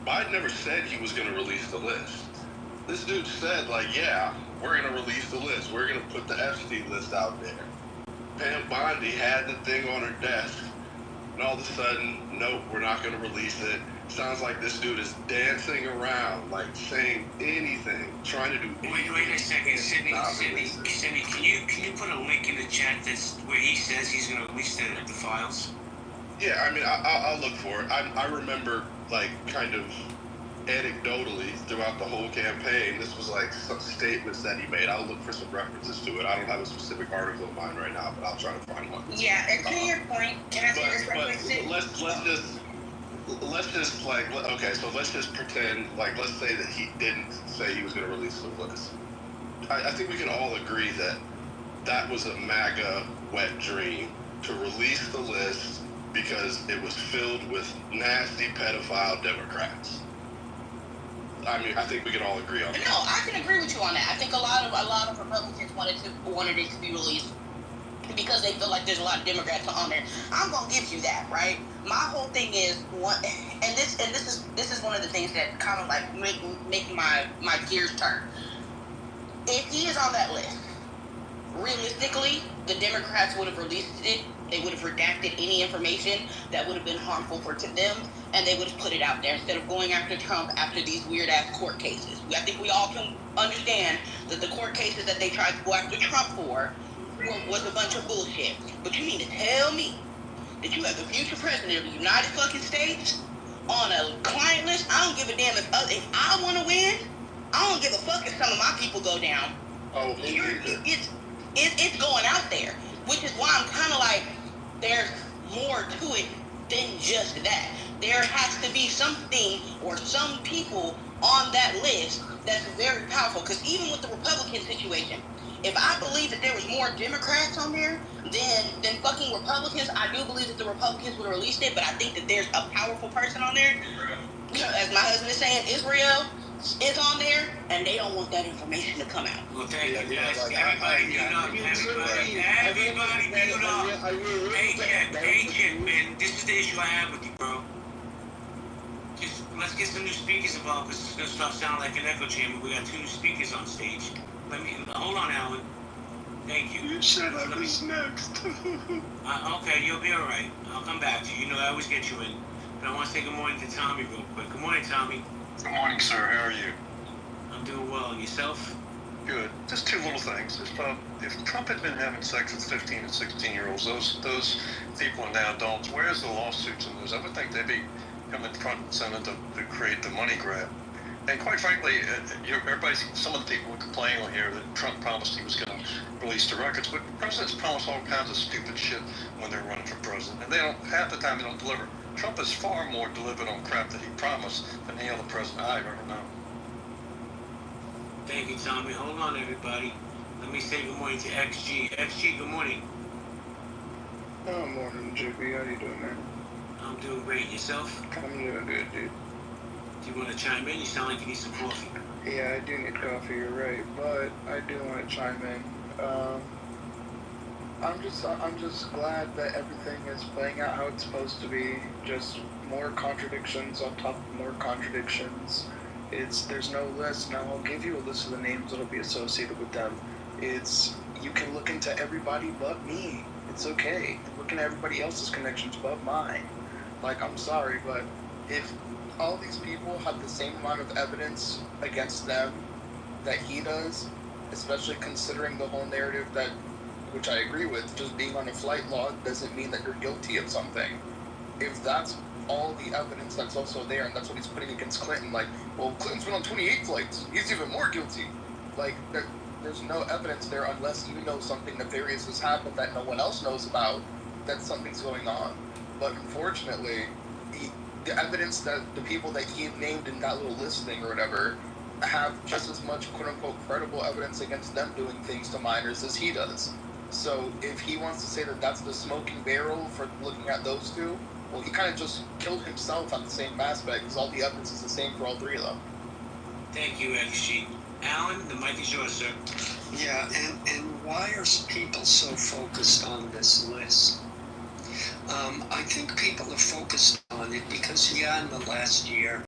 Biden never said he was going to release the list. This dude said, like, yeah, we're going to release the list. We're going to put the Epstein list out there. Pam Bondi had the thing on her desk, and all of a sudden, nope, we're not going to release it. Sounds like this dude is dancing around, like saying anything, trying to do anything. Wait a second, Sydney, can you put a link in the chat that's where he says he's going to release the files? Yeah, I mean, I'll look for it. I remember, like, kind of anecdotally throughout the whole campaign, this was like some statements that he made. I'll look for some references to it. I don't have a specific article in mind right now, but I'll try to find one. Yeah, and to your point, can I say this real quick? Let's just like, okay, so let's just pretend, like, let's say that he didn't say he was going to release the list. I think we can all agree that that was a MAGA wet dream to release the list because it was filled with nasty pedophile Democrats. I mean, I think we can all agree on that. No, I can agree with you on that. I think a lot of Republicans wanted it to be released because they feel like there's a lot of Democrats on there. I'm gonna give you that, right? My whole thing is this is one of the things that kind of like make my gears turn. If he is on that list, realistically, the Democrats would have released it. They would have redacted any information that would have been harmful to them, and they would have put it out there instead of going after Trump after these weird-ass court cases. I think we all can understand that the court cases that they tried to go after Trump for was a bunch of bullshit. But you mean to tell me that you have the future president of the United fucking States on a client list? I don't give a damn if I want to win. I don't give a fuck if some of my people go down. Oh, it's going out there, which is why I'm kind of like, there's more to it than just that. There has to be something or some people on that list that's very powerful. Because even with the Republican situation, if I believe that there was more Democrats on there than fucking Republicans, I do believe that the Republicans would have released it. But I think that there's a powerful person on there. As my husband is saying, Israel is on there, and they don't want that information to come out. Well, thank you, guys. Everybody mute up. Everybody mute up. Agent, man, this is the issue I have with you, bro. Just let's get some new speakers involved, because it's gonna start sounding like an echo chamber. We got 2 new speakers on stage. Hold on, Alan. Thank you. You said I was next. Okay, you'll be all right. I'll come back to you. You know, I always get you in. But I want to say good morning to Tommy real quick. Good morning, Tommy. Good morning, sir. How are you? I'm doing well. And yourself? Good. Just 2 little things. If Trump had been having sex with 15 and 16-year-olds, those people are now adults. Where's the lawsuits and those? I would think they'd be coming front and center to create the money grab. And quite frankly, some of the people were complaining here that Trump promised he was going to release the records, but presidents promise all kinds of stupid shit when they're running for president, and half the time they don't deliver. Trump is far more delivered on crap that he promised than any other president I've ever known. Thank you, Tommy. Hold on, everybody. Let me say good morning to XG. XG, good morning. Oh, morning, JP. How you doing, man? I'm doing great. Yourself? I'm doing good, dude. Do you want to chime in? You sound like you need some coffee. Yeah, I do need coffee, you're right, but I do want to chime in. I'm just glad that everything is playing out how it's supposed to be. Just more contradictions on top of more contradictions. There's no list. Now I'll give you a list of the names that'll be associated with them. You can look into everybody but me. It's okay. Look into everybody else's connections but mine. Like, I'm sorry, but if all these people have the same amount of evidence against them that he does, especially considering the whole narrative that, which I agree with, just being on a flight log doesn't mean that you're guilty of something. If that's all the evidence that's also there, and that's what he's putting against Clinton, like, well, Clinton's been on 28 flights, he's even more guilty. Like, there's no evidence there unless you know something nefarious has happened that no one else knows about, that something's going on. But unfortunately, the evidence that the people that he named in that little list thing or whatever have just as much quote-unquote credible evidence against them doing things to minors as he does. So if he wants to say that that's the smoking barrel for looking at those 2, well, he kind of just killed himself on the same aspect, because all the evidence is the same for all 3 of them. Thank you, XG. Alan, the mic is yours, sir. Yeah, and why are people so focused on this list? I think people are focused on it because, in the last year,